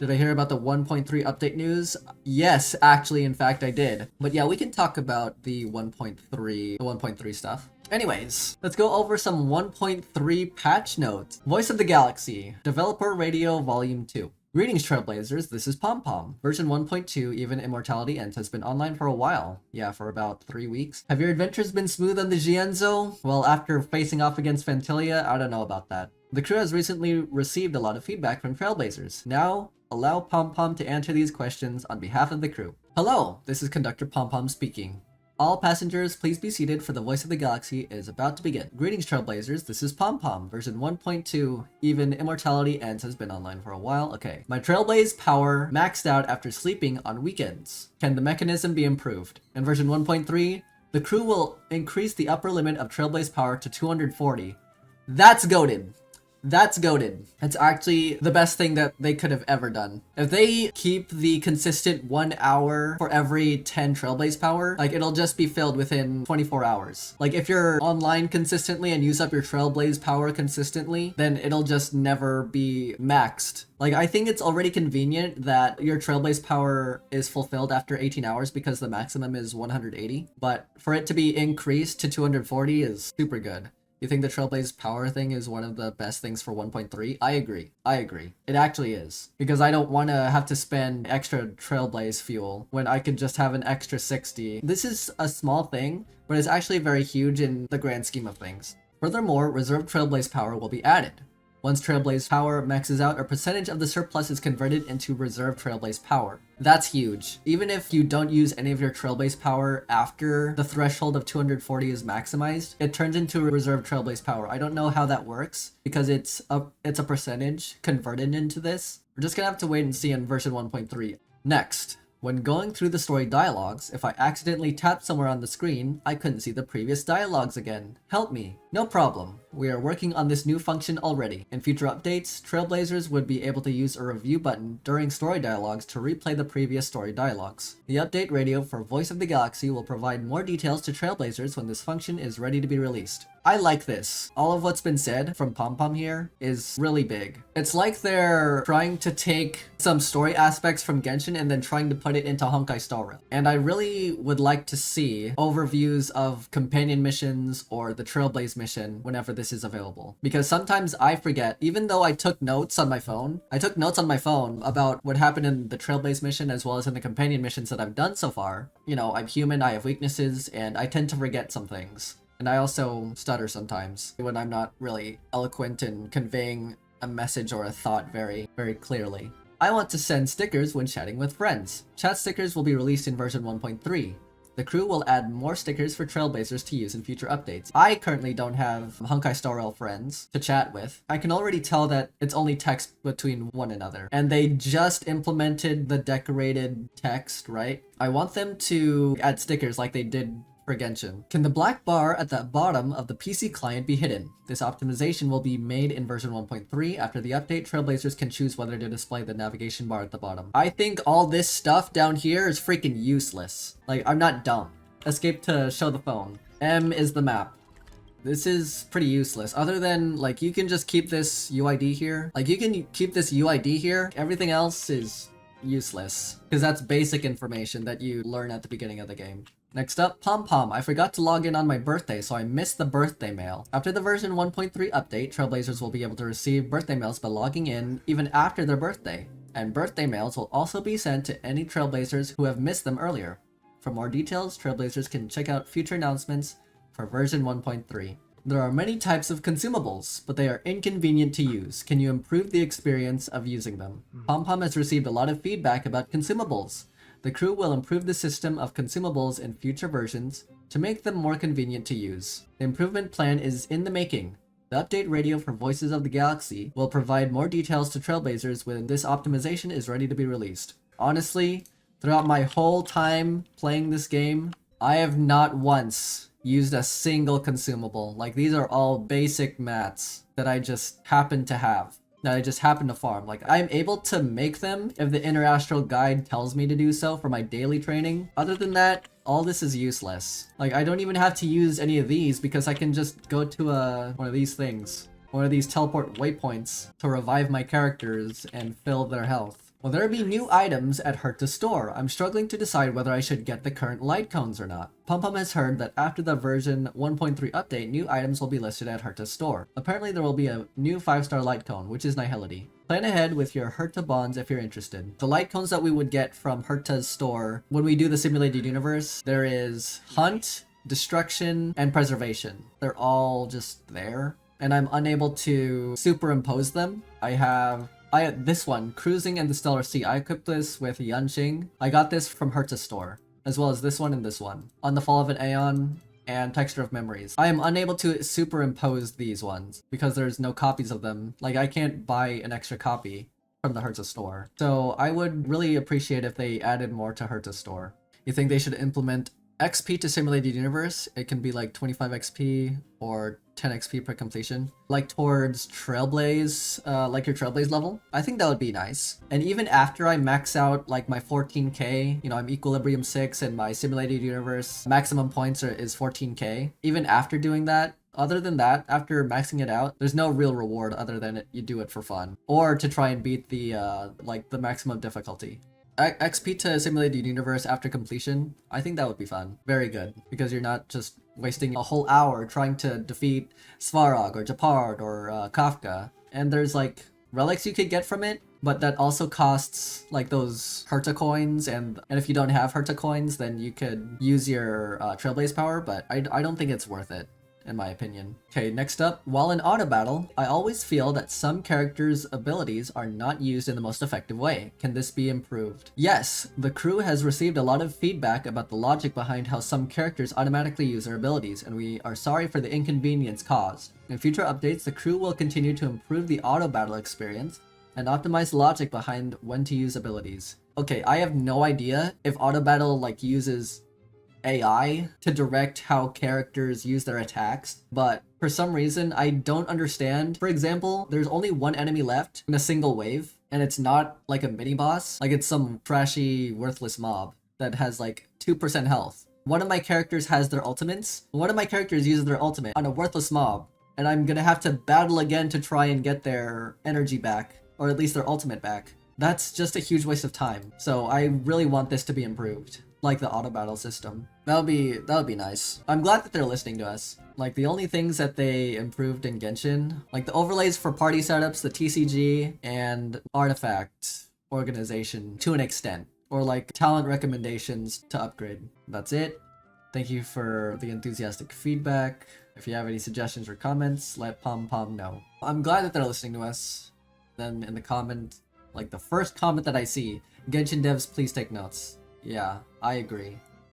Did I hear about the 1.3 update news? Yes, actually, in fact, I did. But yeah, we can talk about the 1.3 stuff. Anyways, let's go over some 1.3 patch notes. Voice of the Galaxy, Developer Radio Volume 2. Greetings, Trailblazers, this is PomPom. Version 1.2, Even Immortality Ends, has been online for a while. Yeah, for about 3 weeks. Have your adventures been smooth on the Gienzo? Well, after facing off against Fantilia, I don't know about that. The crew has recently received a lot of feedback from Trailblazers. Now, allow PomPom to answer these questions on behalf of the crew. Hello, this is Conductor PomPom speaking. All passengers, please be seated for the Voice of the Galaxy is about to begin. Greetings, Trailblazers, this is PomPom. Version 1.2, Even Immortality Ends, has been online for a while. Okay. My Trailblaze power maxed out after sleeping on weekends. Can the mechanism be improved? In version 1.3, the crew will increase the upper limit of Trailblaze power to 240. That's goated. That's goated. It's actually the best thing that they could have ever done. If they keep the consistent 1 hour for every 10 Trailblaze power, like it'll just be filled within 24 hours. Like if you're online consistently and use up your Trailblaze power consistently, then it'll just never be maxed. Like I think it's already convenient that your Trailblaze power is fulfilled after 18 hours because the maximum is 180. But for it to be increased to 240 is super good. You think the Trailblaze power thing is one of the best things for 1.3? I agree. I agree. It actually is. Because I don't want to have to spend extra Trailblaze fuel when I could just have an extra 60. This is a small thing, but it's actually very huge in the grand scheme of things. Furthermore, reserved Trailblaze power will be added. Once Trailblaze power maxes out, a percentage of the surplus is converted into reserved Trailblaze power. That's huge. Even if you don't use any of your Trailblaze power after the threshold of 240 is maximized, it turns into reserved Trailblaze power. I don't know how that works because it's a percentage converted into this. We're just gonna have to wait and see in version 1.3. Next. When going through the story dialogues, if I accidentally tapped somewhere on the screen, I couldn't see the previous dialogues again. Help me. No problem. We are working on this new function already. In future updates, Trailblazers would be able to use a review button during story dialogues to replay the previous story dialogues. The update radio for Voice of the Galaxy will provide more details to Trailblazers when this function is ready to be released. I like this. All of what's been said from PomPom here is really big. It's like they're trying to take some story aspects from Genshin and then trying to put it into Honkai Star Rail. And I really would like to see overviews of companion missions or the Trailblaze mission whenever this is available. Because sometimes I forget, even though I took notes on my phone about what happened in the Trailblaze mission as well as in the companion missions that I've done so far. You know, I'm human, I have weaknesses, and I tend to forget some things. And I also stutter sometimes when I'm not really eloquent in conveying a message or a thought very, very clearly. I want to send stickers when chatting with friends. Chat stickers will be released in version 1.3. The crew will add more stickers for Trailblazers to use in future updates. I currently don't have Honkai Star Rail friends to chat with. I can already tell that it's only text between one another. And they just implemented the decorated text, right? I want them to add stickers like they did for Genshin. Can the black bar at the bottom of the PC client be hidden? This optimization will be made in version 1.3. After the update, Trailblazers can choose whether to display the navigation bar at the bottom. I think all this stuff down here is freaking useless. Like, I'm not dumb. Escape to show the phone. M is the map. This is pretty useless. Other than, like, you can just keep this UID here. Like, you can keep this UID here. Everything else is useless. Because that's basic information that you learn at the beginning of the game. Next up, PomPom. I forgot to log in on my birthday, so I missed the birthday mail. After the version 1.3 update, Trailblazers will be able to receive birthday mails by logging in even after their birthday. And birthday mails will also be sent to any Trailblazers who have missed them earlier. For more details, Trailblazers can check out future announcements for version 1.3. There are many types of consumables, but they are inconvenient to use. Can you improve the experience of using them? PomPom has received a lot of feedback about consumables. The crew will improve the system of consumables in future versions to make them more convenient to use. The improvement plan is in the making. The update radio for Voices of the Galaxy will provide more details to Trailblazers when this optimization is ready to be released. Honestly, throughout my whole time playing this game, I have not once used a single consumable. Like, these are all basic mats that I just happen to have. That I just happen to farm. Like, I'm able to make them if the Inner Astral Guide tells me to do so for my daily training. Other than that, all this is useless. Like, I don't even have to use any of these because I can just go to one of these things one of these teleport waypoints to revive my characters and fill their health. Will there be new items at Herta's store? I'm struggling to decide whether I should get the current light cones or not. Pum has heard that after the version 1.3 update, new items will be listed at Herta's store. Apparently there will be a new 5-star light cone, which is Nihility. Plan ahead with your Herta bonds if you're interested. The light cones that we would get from Herta's store when we do the simulated universe, there is Hunt, Destruction, and Preservation. They're all just there, and I'm unable to superimpose them. I have this one, Cruising and the Stellar Sea. I equipped this with Yanxing. I got this from Herta's store, as well as this one and this one. On the Fall of an Aeon and Texture of Memories. I am unable to superimpose these ones because there's no copies of them. Like, I can't buy an extra copy from the Herta store. So I would really appreciate if they added more to Herta's store. You think they should implement XP to Simulated Universe? It can be like 25 XP or 10 XP per completion, like towards Trailblaze, like your Trailblaze level. I think that would be nice. And even after I max out like my 14k, you know, I'm Equilibrium 6 and my Simulated Universe maximum points is 14k. Even after doing that, other than that, after maxing it out, there's no real reward other than you do it for fun or to try and beat the like the maximum difficulty. XP to Simulated Universe after completion, I think that would be fun. Very good, because you're not just wasting a whole hour trying to defeat Svarog or Japard or Kafka. And there's like relics you could get from it, but that also costs like those Herta coins, and if you don't have Herta coins, then you could use your Trailblaze power, but I don't think it's worth it, in my opinion. Okay, next up, while in auto battle, I always feel that some characters' abilities are not used in the most effective way. Can this be improved? Yes, the crew has received a lot of feedback about the logic behind how some characters automatically use their abilities, and we are sorry for the inconvenience caused. In future updates, the crew will continue to improve the auto battle experience and optimize the logic behind when to use abilities. Okay, I have no idea if auto battle like uses AI to direct how characters use their attacks, but for some reason I don't understand. For example, there's only one enemy left in a single wave, and it's not like a mini boss, like it's some trashy worthless mob that has like 2% health. One of my characters has their ultimates. One of my characters uses their ultimate on a worthless mob, and I'm gonna have to battle again to try and get their energy back, or at least their ultimate back. That's just a huge waste of time. So I really want this to be improved, like the auto battle system. That would be nice. I'm glad that they're listening to us. Like the only things that they improved in Genshin, like the overlays for party setups, the TCG, and artifact organization to an extent, or like talent recommendations to upgrade. That's it. Thank you for the enthusiastic feedback. If you have any suggestions or comments, let Pom know. I'm glad that they're listening to us. Then in the comment, like the first comment that I see, Genshin devs, please take notes. Yeah, I agree.